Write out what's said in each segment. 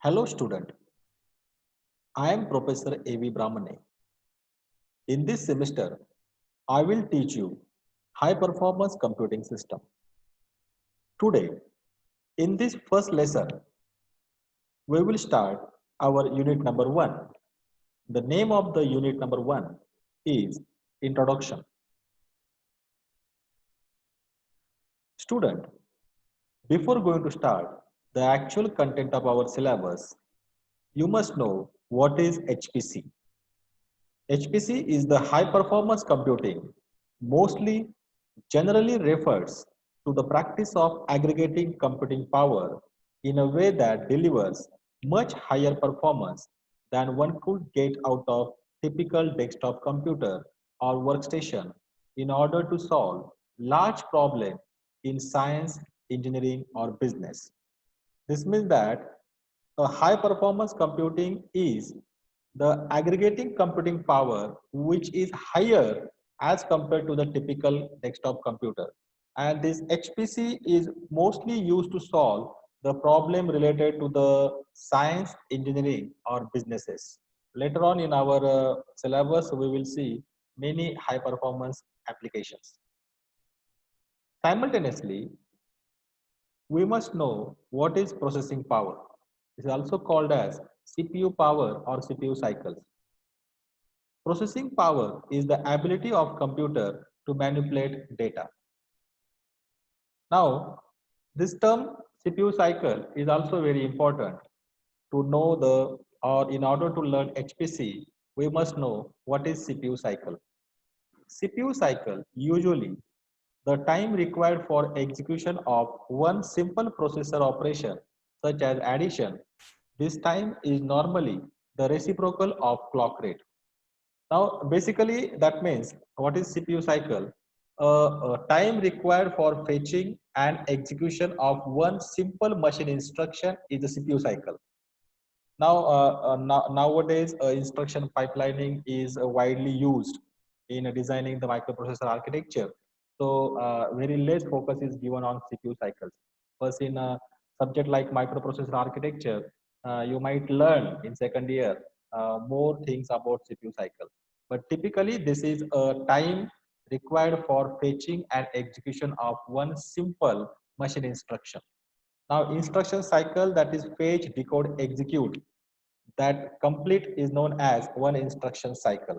Hello student, I am Professor A.V. Brahmane. In this semester, I will teach you high performance computing system. Today, in this first lesson, we will start our unit number 1. The name of the unit number 1 is Introduction. Student, before going to start the actual content of our syllabus, you must know what is HPC. HPC is the high performance computing, mostly generally refers to the practice of aggregating computing power in a way that delivers much higher performance than one could get out of typical desktop computer or workstation in order to solve large problems in science, engineering, or business. This means that a high performance computing is the aggregating computing power which is higher as compared to the typical desktop computer. And this HPC is mostly used to solve the problem related to the science, engineering, or businesses. Later on in our syllabus, we will see many high performance applications. Simultaneously, we must know what is processing power. It is also called as CPU power or CPU cycles. Processing power is the ability of computer to manipulate data. Now, this term CPU cycle is also very important to know the or in order to learn HPC, we must know what is CPU cycle. CPU cycle usually the time required for execution of one simple processor operation such as addition. This time is normally the reciprocal of clock rate. Now, basically, that means what is CPU cycle? Time required for fetching and execution of one simple machine instruction is the CPU cycle. Nowadays, instruction pipelining is widely used in designing the microprocessor architecture. So, very less focus is given on CPU cycles. First, in a subject like microprocessor architecture, you might learn in second year more things about CPU cycle. But typically, this is a time required for fetching and execution of one simple machine instruction. Now, instruction cycle, that is fetch, decode, execute, that complete is known as one instruction cycle,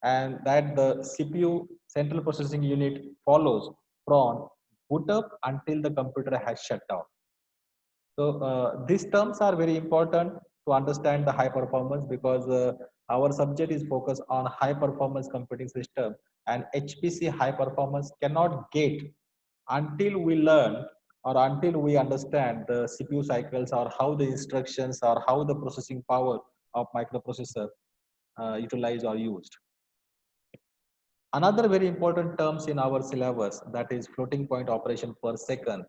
and that the CPU central processing unit follows from boot up until the computer has shut down. So these terms are very important to understand the high performance because our subject is focused on high performance computing system, and HPC high performance cannot get until we learn or until we understand the CPU cycles or how the instructions or how the processing power of microprocessor utilized or used. Another very important terms in our syllabus, that is floating point operation per second.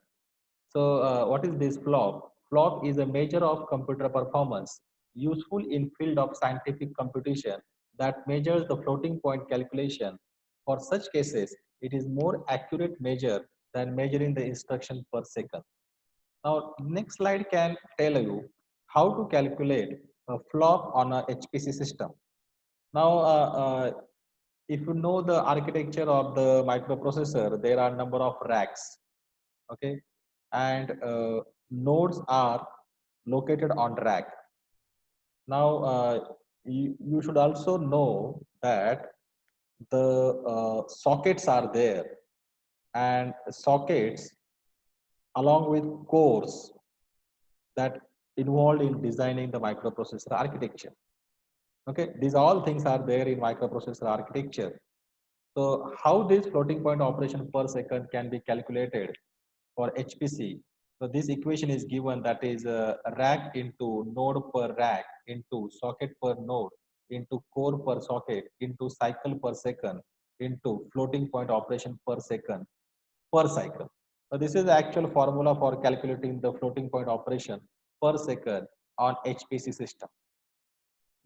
So what is this flop? Flop is a measure of computer performance useful in field of scientific computation that measures the floating point calculation. For such cases, it is more accurate measure than measuring the instruction per second. Now, next slide can tell you how to calculate a flop on a HPC system. Now, if you know the architecture of the microprocessor, there are number of racks, okay, and nodes are located on rack. Now, you should also know that the sockets are there, and sockets along with cores that involved in designing the microprocessor architecture. Okay, these all things are there in microprocessor architecture. So how this floating point operation per second can be calculated for HPC? So this equation is given, that is rack into node per rack into socket per node into core per socket into cycle per second into floating point operation per second per cycle. So this is the actual formula for calculating the floating point operation per second on HPC system.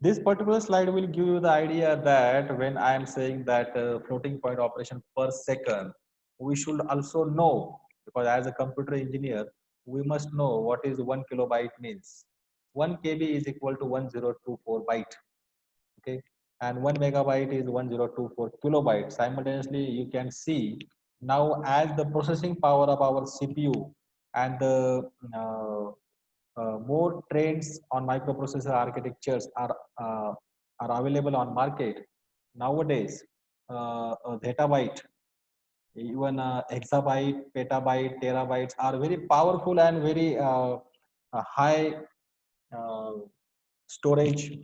This particular slide will give you the idea that when I am saying that floating point operation per second, we should also know, because as a computer engineer, we must know what is 1 kilobyte means. 1 KB is equal to 1024 byte. Okay, and 1 megabyte is 1024 kilobyte. Simultaneously, you can see now as the processing power of our CPU and the more trends on microprocessor architectures are available on market nowadays. A zettabyte, even exabyte, petabyte, terabytes are very powerful and very high uh, storage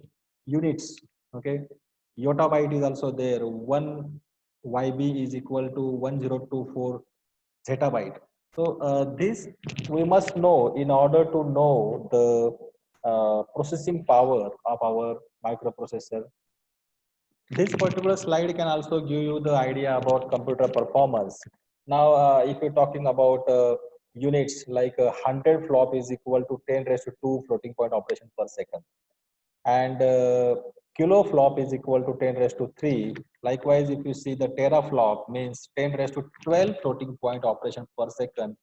units. Okay, yottabyte is also there. One YB is equal to 1024 zettabyte. So this we must know in order to know the processing power of our microprocessor. This particular slide can also give you the idea about computer performance. Now, if you're talking about units, like 100 flop is equal to 10 raised to 2 floating point operation per second. And kilo flop is equal to 10 raised to 3. Likewise, if you see the teraflop means 10 raised to 12 floating point operation per second.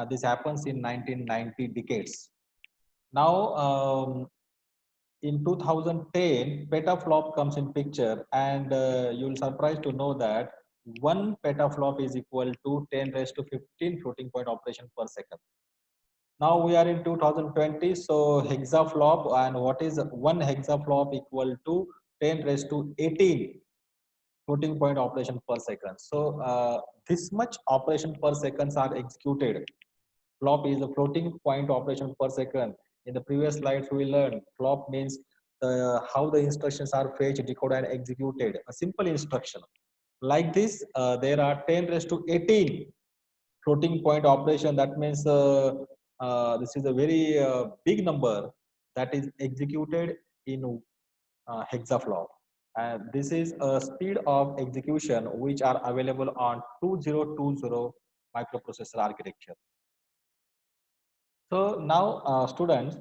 This happens in 1990 decades. Now, in 2010, petaflop comes in picture, and you'll surprised to know that one petaflop is equal to 10 raised to 15 floating point operation per second. Now we are in 2020, so hexaflop, and what is one hexaflop equal to 10 raised to 18 floating point operation per second. So this much operation per seconds are executed. Flop is a floating point operation per second. In the previous slides, we learned flop means how the instructions are fetched, decoded, and executed. A simple instruction. Like this, there are 10 raised to 18 floating point operation. That means this is a very big number that is executed in hexaflop. And this is a speed of execution which are available on 2020 microprocessor architecture. So now, students,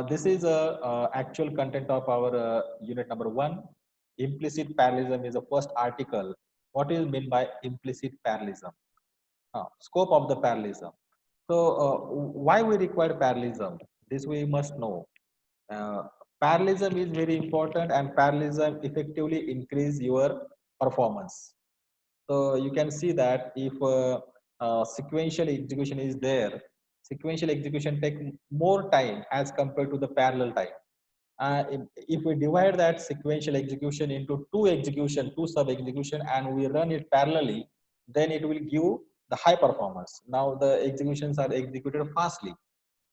this is a actual content of our unit number 1. Implicit parallelism is the first article. What is meant by implicit parallelism? Scope of the parallelism. So, why we require parallelism? This we must know. Uh, Parallelism is very important, and parallelism effectively increase your performance. So you can see that if sequential execution is there, sequential execution take more time as compared to the parallel time. If we divide that sequential execution into two sub execution, and we run it parallelly, then it will give the high performance. Now the executions are executed fastly.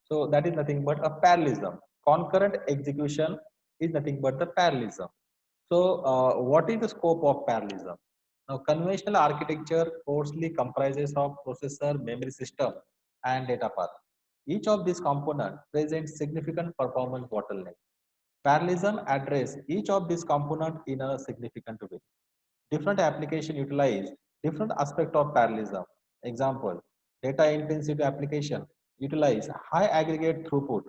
So that is nothing but a parallelism. Concurrent execution is nothing but the parallelism. So, what is the scope of parallelism? Now, conventional architecture coarsely comprises of processor, memory system, and data path. Each of these components presents significant performance bottleneck. Parallelism address each of these components in a significant way. Different application utilize different aspect of parallelism. Example, data intensive application utilize high aggregate throughput,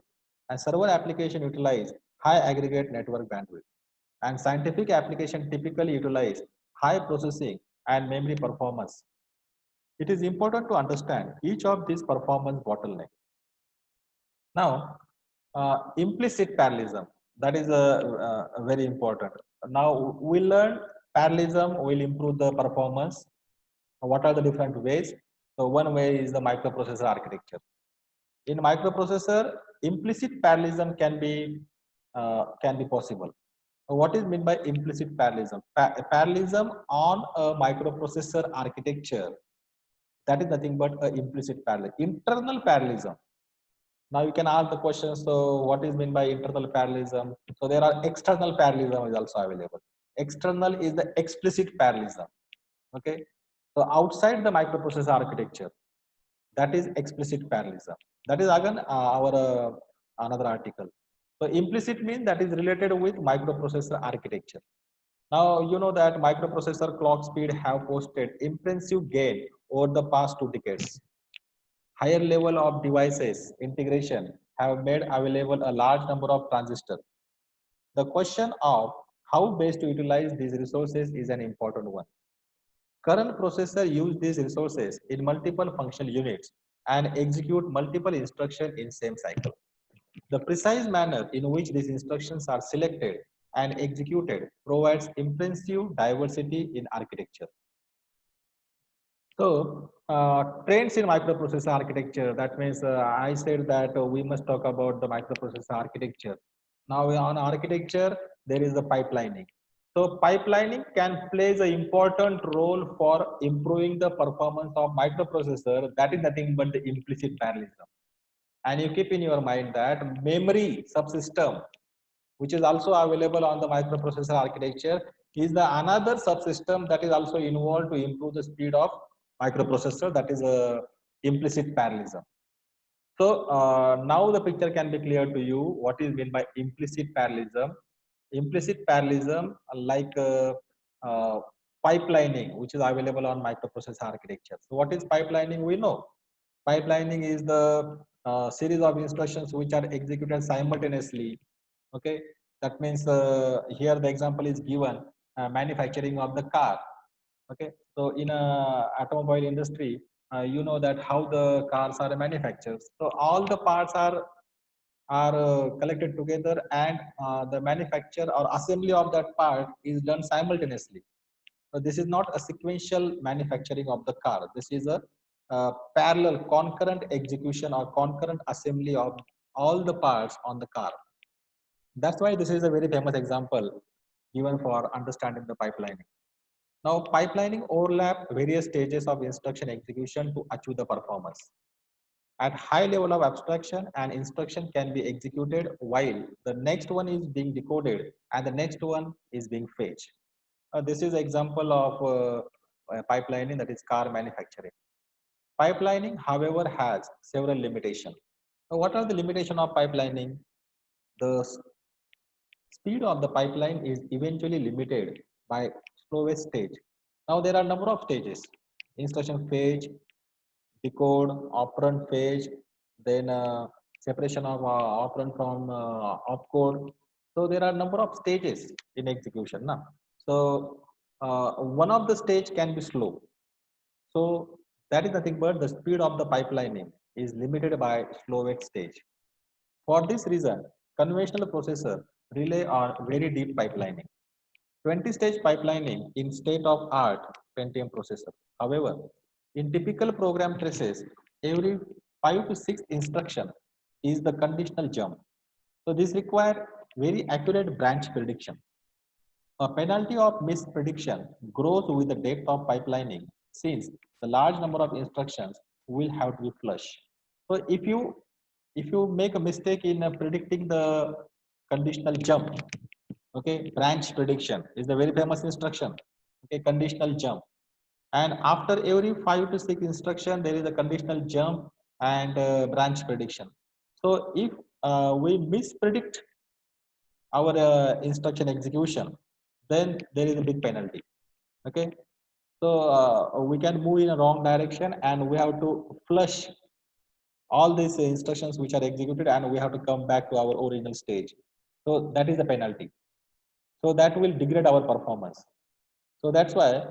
and server application utilize high aggregate network bandwidth, and scientific application typically utilize high processing and memory performance. It is important to understand each of these performance bottleneck. Now, implicit parallelism, that is very important. Now we learn parallelism will improve the performance. What are the different ways? So one way is the microprocessor architecture. In microprocessor, implicit parallelism can be possible. What is meant by implicit parallelism? Parallelism on a microprocessor architecture, that is nothing but a implicit parallelism. Internal parallelism. Now you can ask the question, so what is meant by internal parallelism? So there are external parallelism is also available. External is the explicit parallelism. Okay. So outside the microprocessor architecture, that is explicit parallelism. That is again our another article. So implicit means that is related with microprocessor architecture. Now you know that microprocessor clock speed have posted impressive gain over the past 2 decades. Higher level of devices integration have made available a large number of transistors. The question of how best to utilize these resources is an important one. Current processor use these resources in multiple functional units and execute multiple instructions in same cycle. The precise manner in which these instructions are selected and executed provides impressive diversity in architecture. So, trends in microprocessor architecture. That means I said that we must talk about the microprocessor architecture. Now, on architecture, there is the pipelining. So, pipelining can plays an important role for improving the performance of microprocessor. That is nothing but the implicit parallelism. And you keep in your mind that memory subsystem, which is also available on the microprocessor architecture, is the another subsystem that is also involved to improve the speed of microprocessor. That is a implicit parallelism. So now the picture can be clear to you what is meant by implicit parallelism. Implicit parallelism, like pipelining, which is available on microprocessor architecture. So what is pipelining? We know pipelining is the series of instructions which are executed simultaneously. Okay, that means here the example is given, manufacturing of the car. Okay, so in a automobile industry, you know that how the cars are manufactured. So all the parts are collected together, and the manufacture or assembly of that part is done simultaneously. So this is not a sequential manufacturing of the car. This is a parallel concurrent execution or concurrent assembly of all the parts on the car. That's why this is a very famous example given for understanding the pipelining. Now, pipelining overlap various stages of instruction execution to achieve the performance. At high level of abstraction, an instruction can be executed while the next one is being decoded and the next one is being fetched. This is an example of pipelining, that is car manufacturing. Pipelining, however, has several limitations. What are the limitations of pipelining? The speed of the pipeline is eventually limited by slowest stage. Now there are number of stages: instruction fetch, decode, operand fetch, then separation of operand from opcode. So there are number of stages in execution. Now, so one of the stage can be slow. So that is nothing but the speed of the pipelining is limited by slowest stage. For this reason, conventional processor rely on very deep pipelining. 20-stage pipelining in state-of-art Pentium processor. However, in typical program traces, every 5 to 6 instruction is the conditional jump. So this requires very accurate branch prediction. A penalty of misprediction grows with the depth of pipelining, since the large number of instructions will have to be flushed. So if you make a mistake in predicting the conditional jump, okay, branch prediction is the very famous instruction. Okay, conditional jump, and after every 5 to 6 instruction, there is a conditional jump and branch prediction. So if we mispredict our instruction execution, then there is a big penalty. Okay, so we can move in a wrong direction, and we have to flush all these instructions which are executed, and we have to come back to our original stage. So that is the penalty. So that will degrade our performance. So that's why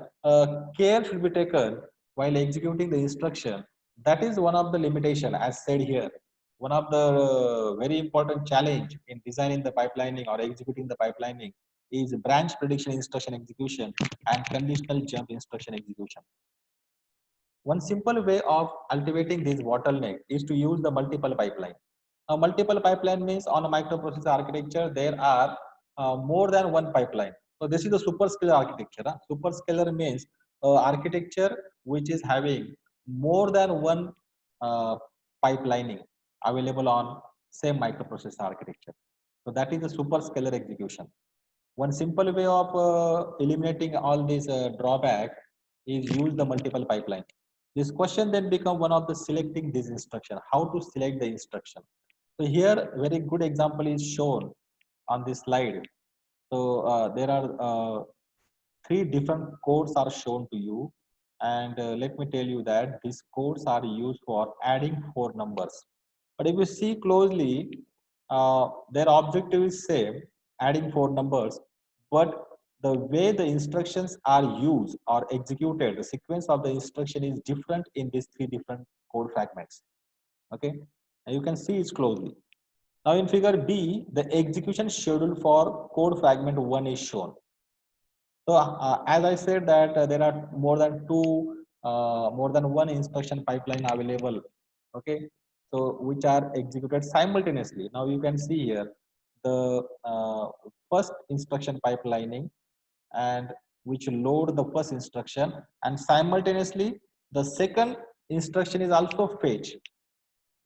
care should be taken while executing the instruction. That is one of the limitation, as said here. One of the very important challenge in designing the pipelining or executing the pipelining is branch prediction instruction execution and conditional jump instruction execution. One simple way of cultivating this bottleneck is to use the multiple pipeline. A multiple pipeline means on a microprocessor architecture, there are more than one pipeline. So this is the superscalar architecture. Huh? Superscalar means architecture which is having more than one uh, pipelining available on same microprocessor architecture. So that is the superscalar execution. One simple way of eliminating all these drawback is use the multiple pipeline. This question then become one of the selecting this instruction, how to select the instruction. So here very good example is shown on this slide. So there are three different codes are shown to you, and let me tell you that these codes are used for adding four numbers. But if you see closely, their objective is same, adding four numbers, but the way the instructions are used or executed, the sequence of the instruction is different in these three different code fragments. Okay, and you can see it closely. Now in figure D, the execution schedule for code fragment 1 is shown. So as I said that there are more than one instruction pipeline available. Okay, so which are executed simultaneously. Now you can see here the first instruction pipelining and which load the first instruction, and simultaneously the second instruction is also fetch.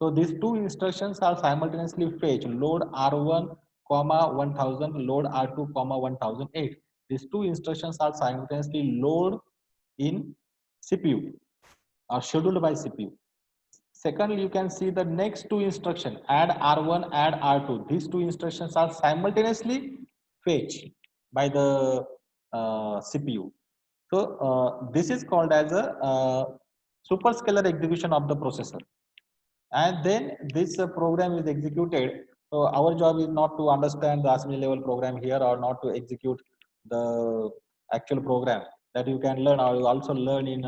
So these two instructions are simultaneously fetch load R1 comma 1000 load R2 comma 1008. These two instructions are simultaneously load in CPU or scheduled by CPU. Secondly, you can see the next two instruction add R1 add R2. These two instructions are simultaneously fetch by the CPU. So this is called as a superscalar execution of the processor, and then this program is executed. So our job is not to understand the assembly level program here or not to execute the actual program that you can learn or you also learn in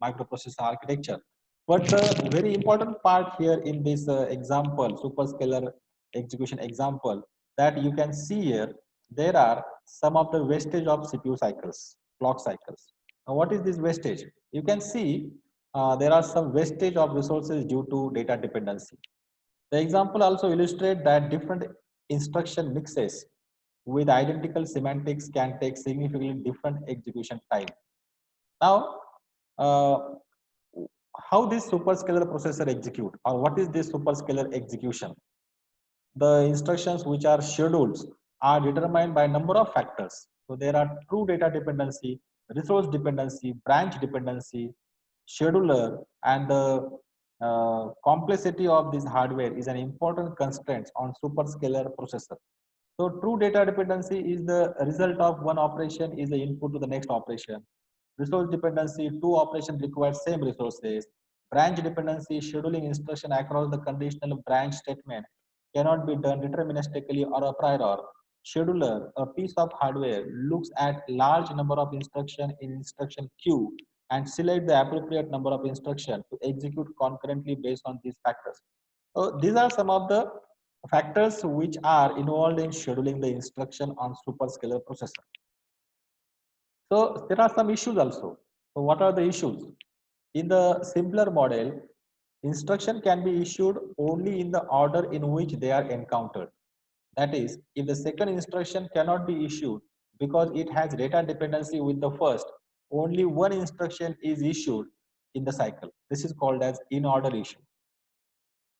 microprocessor architecture. But the very important part here in this example, superscalar execution example, that you can see here, there are some of the wastage of CPU cycles, clock cycles. Now, what is this wastage? You can see there are some wastage of resources due to data dependency. The example also illustrates that different instruction mixes with identical semantics can take significantly different execution time. Now, uh, how this superscalar processor execute, or what is this superscalar execution? The instructions which are schedules are determined by number of factors. So there are true data dependency, resource dependency, branch dependency, scheduler, and the complexity of this hardware is an important constraint on superscalar processor. So true data dependency is the result of one operation is the input to the next operation. Resource dependency, two operations require same resources. Branch dependency, scheduling instruction across the conditional branch statement cannot be done deterministically or a priori. Scheduler, a piece of hardware, looks at large number of instructions in instruction queue and select the appropriate number of instructions to execute concurrently based on these factors. So these are some of the factors which are involved in scheduling the instruction on superscalar processor. So there are some issues also. So what are the issues? In the simpler model, instruction can be issued only in the order in which they are encountered. That is, if the second instruction cannot be issued because it has data dependency with the first, only one instruction is issued in the cycle. This is called as in order issue.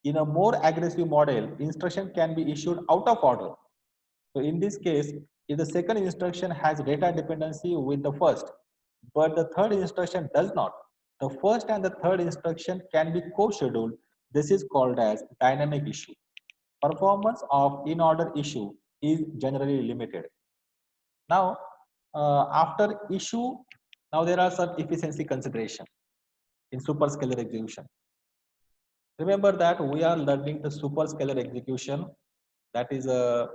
In a more aggressive model, instruction can be issued out of order. So in this case, if the second instruction has data dependency with the first, but the third instruction does not, the first and the third instruction can be co-scheduled. This is called as dynamic issue. Performance of in-order issue is generally limited. Now, after issue, now there are some efficiency consideration in superscalar execution. Remember that we are learning the superscalar execution, that is a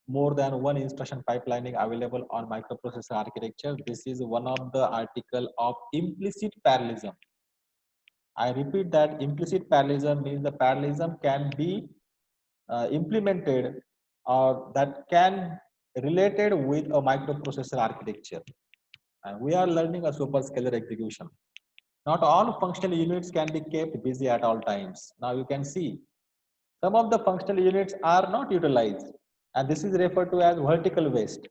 more than one instruction pipelining available on microprocessor architecture. This is one of the article of implicit parallelism. I repeat that implicit parallelism means the parallelism can be implemented or that can related with a microprocessor architecture. And we are learning a superscalar execution. Not all functional units can be kept busy at all times. Now you can see some of the functional units are not utilized, and this is referred to as vertical waste.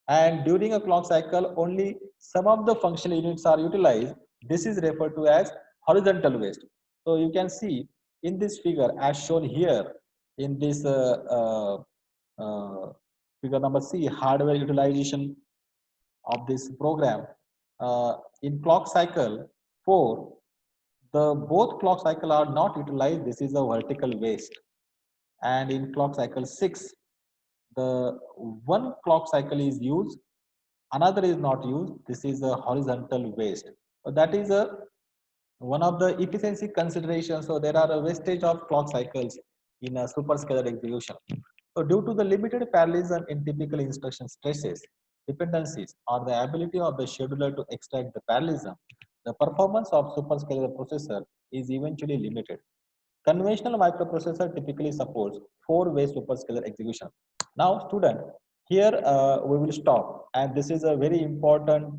And during a clock cycle, only some of the functional units are utilized. This is referred to as horizontal waste. So you can see in this figure as shown here in this figure number C, hardware utilization of this program. In clock cycle 4, the both clock cycle are not utilized. This is a vertical waste. And in clock cycle 6, the one clock cycle is used, another is not used. This is a horizontal waste. So that is a one of the efficiency considerations. So there are a wastage of clock cycles in a superscalar execution. So due to the limited parallelism in typical instruction stresses, dependencies, or the ability of the scheduler to extract the parallelism, the performance of superscalar processor is eventually limited. Conventional microprocessor typically supports four-way superscalar execution. Now, student, here we will stop, and this is a very important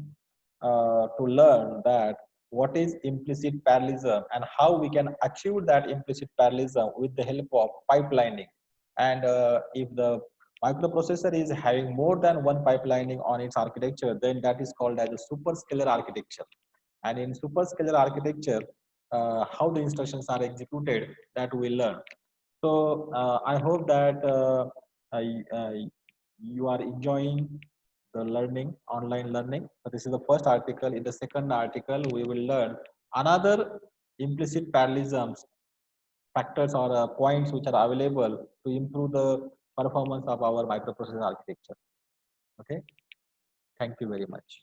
to learn that what is implicit parallelism and how we can achieve that implicit parallelism with the help of pipelining. And if the microprocessor is having more than one pipelining on its architecture, then that is called as a superscalar architecture. And in superscalar architecture, how the instructions are executed, that we learn. So I hope that you are enjoying the learning, online learning. So this is the first article. In the second article, we will learn another implicit parallelisms factors or points which are available to improve the performance of our microprocessor architecture. Okay, thank you very much.